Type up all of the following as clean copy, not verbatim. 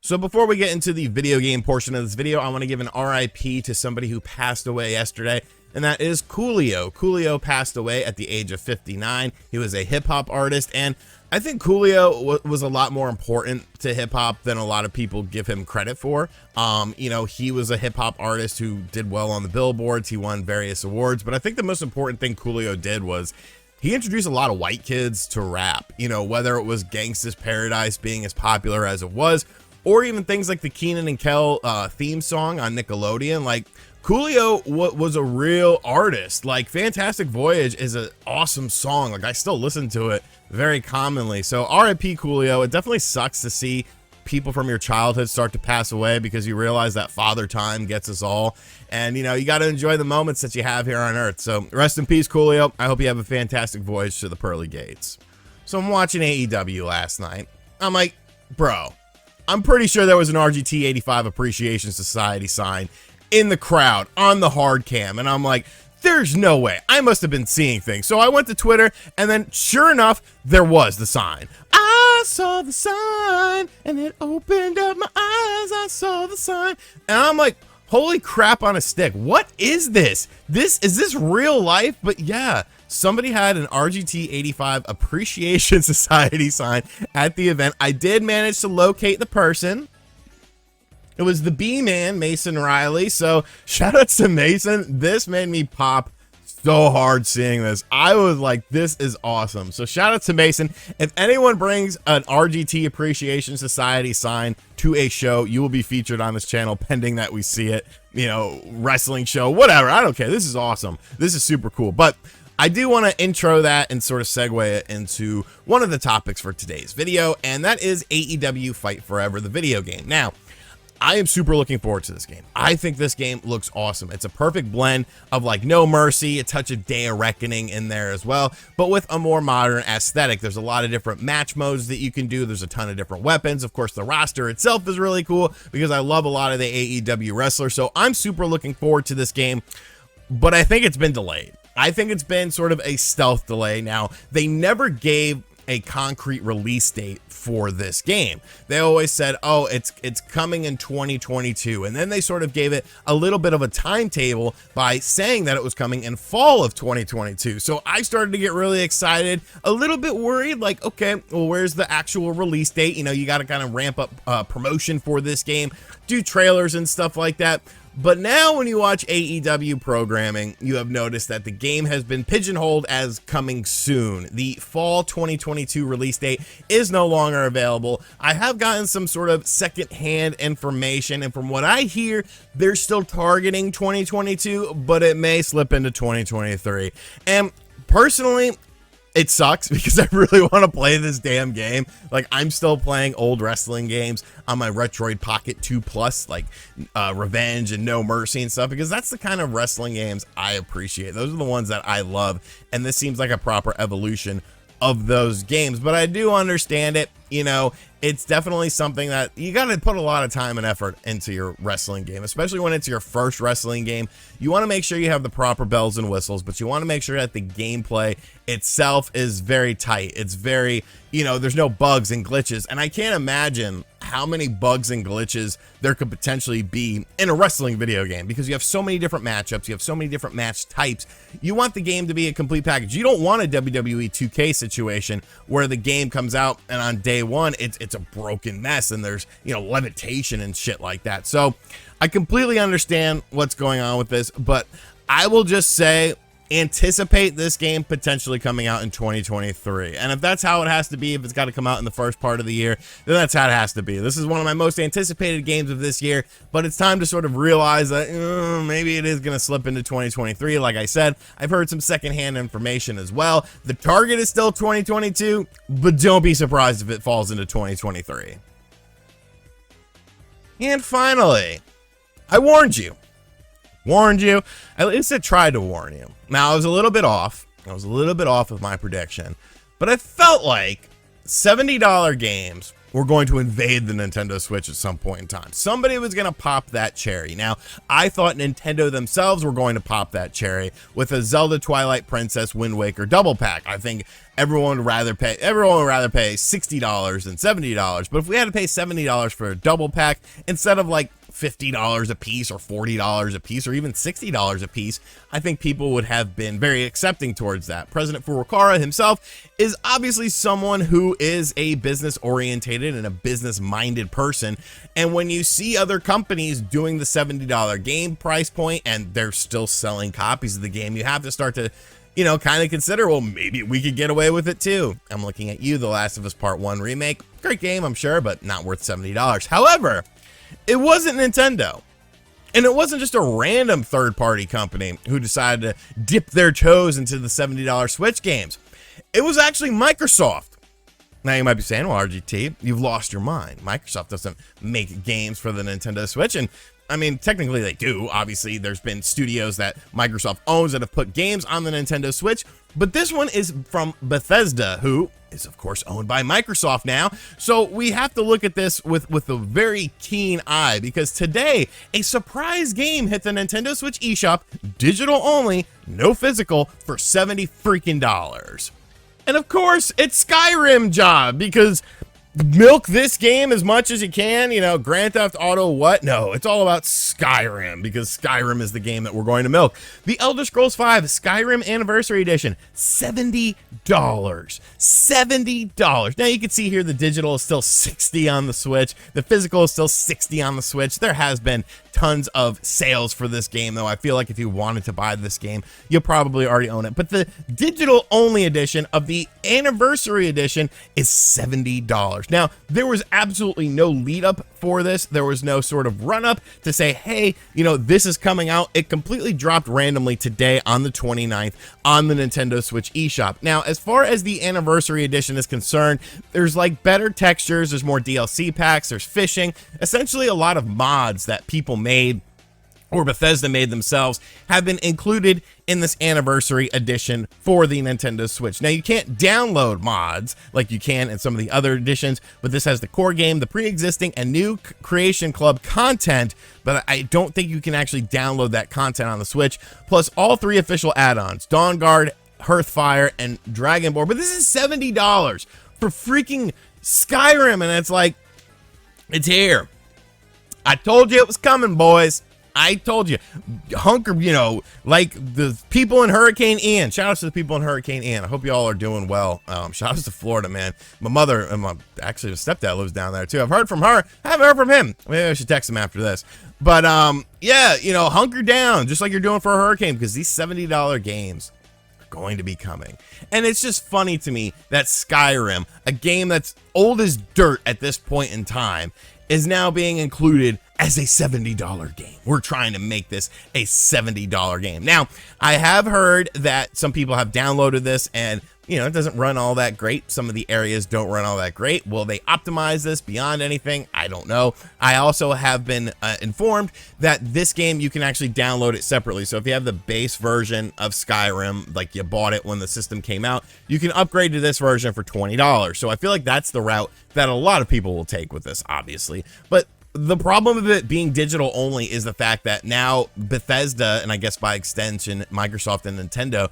So before we get into the video game portion of this video, I want to give an RIP to somebody who passed away yesterday, and that is Coolio. Coolio passed away at the age of 59. He was a hip-hop artist, and I think Coolio was a lot more important to hip-hop than a lot of people give him credit for. You know, he was a hip-hop artist who did well on the billboards. He won various awards, but I think the most important thing Coolio did was he introduced a lot of white kids to rap, you know, whether it was Gangsta's Paradise being as popular as it was, or even things like the Keenan and Kel theme song on Nickelodeon. Like, Coolio was a real artist. Like, Fantastic Voyage is an awesome song. Like, I still listen to it very commonly. So RIP Coolio. It definitely sucks to see people from your childhood start to pass away, because you realize that father time gets us all. And, you know, you got to enjoy the moments that you have here on Earth. So rest in peace, Coolio. I hope you have a fantastic voyage to the pearly gates. So I'm watching AEW last night. I'm like, bro, I'm pretty sure there was an RGT 85 Appreciation Society sign in the crowd on the hard cam. And I'm like, there's no way. I must have been seeing things. So I went to Twitter, and then sure enough, there was the sign. I saw the sign and it opened up my eyes. I saw the sign. And I'm like, holy crap on a stick. What is this? Is this real life? But yeah, somebody had an RGT 85 Appreciation Society sign at the event. I did manage to locate the person. It was the B-Man, Mason Riley. So shout out to Mason. This made me pop so hard seeing this. I was like, this is awesome. So shout out to Mason. If anyone brings an RGT Appreciation Society sign to a show, you will be featured on this channel, pending that we see it, you know, wrestling show, whatever. I don't care. This is awesome. This is super cool. But I do want to intro that and sort of segue it into one of the topics for today's video, and that is AEW Fight Forever, the video game. Now, I am super looking forward to this game. I think this game looks awesome. It's a perfect blend of like No Mercy, a touch of Day of Reckoning in there as well, but with a more modern aesthetic. There's a lot of different match modes that you can do. There's a ton of different weapons. Of course, the roster itself is really cool because I love a lot of the AEW wrestlers. So I'm super looking forward to this game, but I think it's been delayed. I think it's been sort of a stealth delay. Now, they never gave a concrete release date for this game. They always said, oh, it's coming in 2022, and then they sort of gave it a little bit of a timetable by saying that it was coming in fall of 2022. So I started to get really excited, a little bit worried, like, okay, well, where's the actual release date? You know, you got to kind of ramp up promotion for this game, do trailers and stuff like that. But now when you watch AEW programming, you have noticed that the game has been pigeonholed as coming soon. The fall 2022 release date is no longer available. I have gotten some sort of secondhand information, and from what I hear, they're still targeting 2022, but it may slip into 2023. And personally, it sucks because I really want to play this damn game. Like, I'm still playing old wrestling games on my Retroid Pocket 2 Plus, like Revenge and No Mercy and stuff, because that's the kind of wrestling games I appreciate. Those are the ones that I love, and this seems like a proper evolution of those games. But I do understand it. You know, it's definitely something that you got to put a lot of time and effort into your wrestling game, especially when it's your first wrestling game. You want to make sure you have the proper bells and whistles, but you want to make sure that the gameplay itself is very tight. It's very, you know, there's no bugs and glitches. And I can't imagine how many bugs and glitches there could potentially be in a wrestling video game, because you have so many different matchups, you have so many different match types. You want the game to be a complete package. You don't want a WWE 2K situation where the game comes out and on day one it's a broken mess and there's, you know, levitation and shit like that. So I completely understand what's going on with this, but I will just say, anticipate this game potentially coming out in 2023. And if that's how it has to be, if it's got to come out in the first part of the year, then that's how it has to be. This is one of my most anticipated games of this year, but it's time to sort of realize that maybe it is going to slip into 2023. Like I said, I've heard some secondhand information as well. The target is still 2022, but don't be surprised if it falls into 2023. And finally, I warned you. At least I tried to warn you. Now, I was a little bit off. with my prediction, but I felt like $70 games were going to invade the Nintendo Switch at some point in time. Somebody was going to pop that cherry. Now, I thought Nintendo themselves were going to pop that cherry with a Zelda Twilight Princess Wind Waker double pack. I think everyone would rather pay $60 than $70. But if we had to pay $70 for a double pack instead of like $50 a piece or $40 a piece or even $60 a piece, I think people would have been very accepting towards that. President Furukawa himself is obviously someone who is a business orientated and a business minded person. And when you see other companies doing the $70 game price point and they're still selling copies of the game, you have to start to, you know, kind of consider, well, maybe we could get away with it too. I'm looking at you, The Last of Us Part 1 remake. Great game, I'm sure, but not worth $70. However, it wasn't Nintendo. And it wasn't just a random third-party company who decided to dip their toes into the $70 Switch games. It was actually Microsoft. Now you might be saying, well, RGT, you've lost your mind. Microsoft doesn't make games for the Nintendo Switch. And I mean, technically they do. Obviously, there's been studios that Microsoft owns that have put games on the Nintendo Switch. But this one is from Bethesda, who is, of course, owned by Microsoft now. So we have to look at this with a very keen eye, because today, a surprise game hit the Nintendo Switch eShop, digital only, no physical, for $70 freaking dollars. And of course, it's Skyrim, job, because milk this game as much as you can, you know, Grand Theft Auto, what? No, it's all about Skyrim, because Skyrim is the game that we're going to milk. The Elder Scrolls V Skyrim Anniversary Edition, $70. $70. Now you can see here the digital is still $60 on the Switch. The physical is still $60 on the Switch. There has been tons of sales for this game, though. I feel like if you wanted to buy this game, you'll probably already own it. But the digital only edition of the Anniversary Edition is $70. Now, there was absolutely no lead up for this. There was no sort of run up to say, hey, you know, this is coming out. It completely dropped randomly today on the 29th on the Nintendo Switch eShop. Now, as far as the Anniversary Edition is concerned, there's like better textures, there's more DLC packs, there's fishing, essentially a lot of mods that people made or Bethesda made themselves have been included in this Anniversary Edition for the Nintendo Switch. Now, you can't download mods like you can in some of the other editions, but this has the core game, the pre-existing, and new Creation Club content, but I don't think you can actually download that content on the Switch, plus all 3 official add-ons, Dawnguard, Hearthfire, and Dragonborn. But this is $70 for freaking Skyrim, and it's like, it's here. I told you it was coming, boys. I told you. Hunker, you know, like the people in Hurricane Ian. Shout out to the people in Hurricane Ian. I hope you all are doing well. Shout out to Florida, man. My mother and actually my stepdad lives down there too. I've heard from her. I haven't heard from him. Maybe I should text him after this. But yeah, you know, hunker down just like you're doing for a hurricane, because these $70 games are going to be coming. And it's just funny to me that Skyrim, a game that's old as dirt at this point in time, is now being included as a $70 game. We're trying to make this a $70 game. Now, I have heard that some people have downloaded this and, you know, it doesn't run all that great. Some of the areas don't run all that great. Will they optimize this beyond anything? I don't know. I also have been informed that this game, you can actually download it separately. So if you have the base version of Skyrim, like you bought it when the system came out, you can upgrade to this version for $20. So I feel like that's the route that a lot of people will take with this, obviously. But the problem with it being digital only is the fact that now Bethesda, and I guess by extension Microsoft and Nintendo,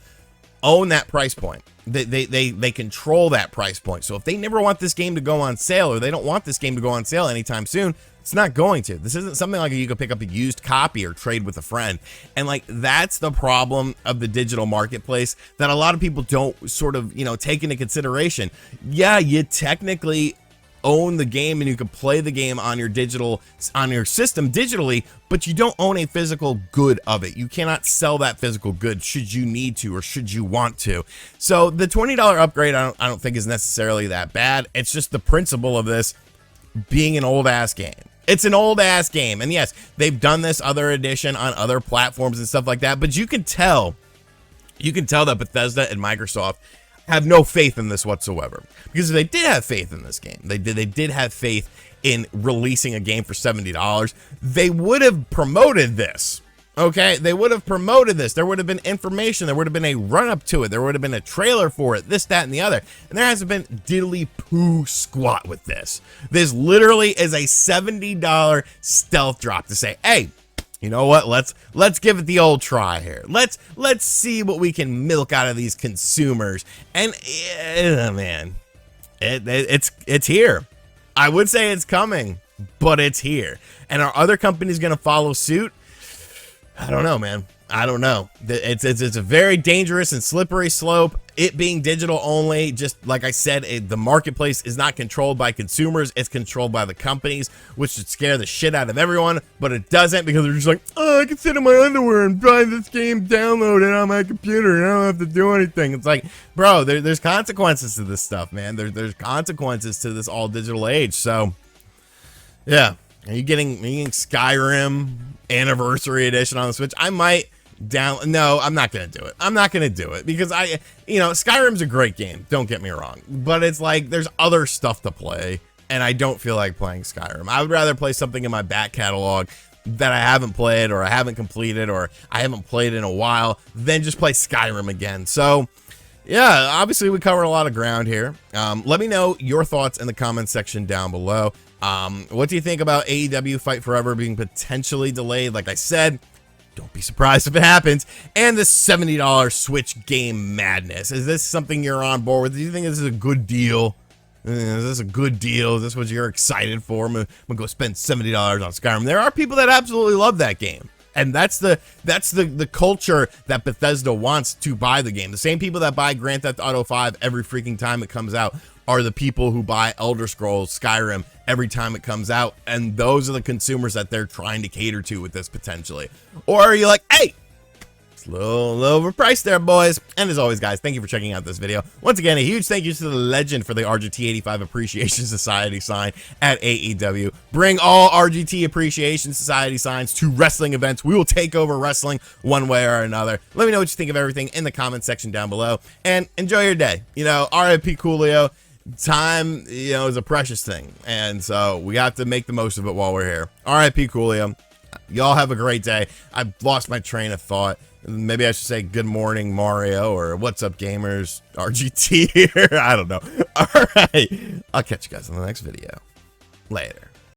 own that price point. They control that price point. So if they never want this game to go on sale, or they don't want this game to go on sale anytime soon, it's not going to. This isn't something like you could pick up a used copy or trade with a friend. And like, that's the problem of the digital marketplace that a lot of people don't sort of, you know, take into consideration. Yeah, you technically own the game and you can play the game on your system digitally, but you don't own a physical good of it. You cannot sell that physical good should you need to or should you want to. So the $20 upgrade, I don't think is necessarily that bad. It's just the principle of this being an old ass game. It's an old ass game. And yes, they've done this other edition on other platforms and stuff like that, but you can tell that Bethesda and Microsoft have no faith in this whatsoever. Because if they did have faith in this game, they did have faith in releasing a game for $70, they would have promoted this Okay, they would have promoted this. There would have been information. There would have been a run-up to it. There would have been a trailer for it, this, that, and the other. And there hasn't been diddly poo squat with this. This literally is a $70 stealth drop to say, hey, you know what? Let's give it the old try here. Let's see what we can milk out of these consumers. And man, it's here. I would say it's coming, but it's here. And are other companies going to follow suit? I don't know, man. I don't know. It's a very dangerous and slippery slope. It being digital only, just like I said, the marketplace is not controlled by consumers. It's controlled by the companies, which should scare the shit out of everyone, but it doesn't, because they're just like, oh, I can sit in my underwear and buy this game, download it on my computer, and I don't have to do anything. It's like, bro, there's consequences to this stuff, man. There's consequences to this all digital age. So, yeah. Are you getting Skyrim Anniversary Edition on the Switch? I might no, I'm not gonna do it. I'm not gonna do it because Skyrim's a great game, don't get me wrong, but it's like there's other stuff to play and I don't feel like playing Skyrim. I would rather play something in my back catalog that I haven't played or I haven't completed or I haven't played in a while than just play Skyrim again. So yeah, obviously we covered a lot of ground here. Let me know your thoughts in the comments section down below. What do you think about AEW Fight Forever being potentially delayed? Like I said, don't be surprised if it happens. And the $70 Switch game madness. Is this something you're on board with? Do you think this is a good deal? Is this a good deal? Is this what you're excited for? I'm gonna go spend $70 on Skyrim. There are people that absolutely love that game. And that's the culture that Bethesda wants to buy the game. The same people that buy Grand Theft Auto 5 every freaking time it comes out are the people who buy Elder Scrolls Skyrim every time it comes out. And those are the consumers that they're trying to cater to with this potentially. Or are you like, hey, it's a little overpriced there, boys. And as always, guys, thank you for checking out this video. Once again, a huge thank you to the legend for the RGT85 Appreciation Society sign at AEW. Bring all RGT Appreciation Society signs to wrestling events. We will take over wrestling one way or another. Let me know what you think of everything in the comment section down below. And enjoy your day. RIP Coolio. Time, is a precious thing. And so we have to make the most of it while we're here. RIP Coolio. Y'all have a great day. I've lost my train of thought. Maybe I should say good morning, Mario, or what's up, gamers? RGT here. I don't know. All right. I'll catch you guys in the next video. Later.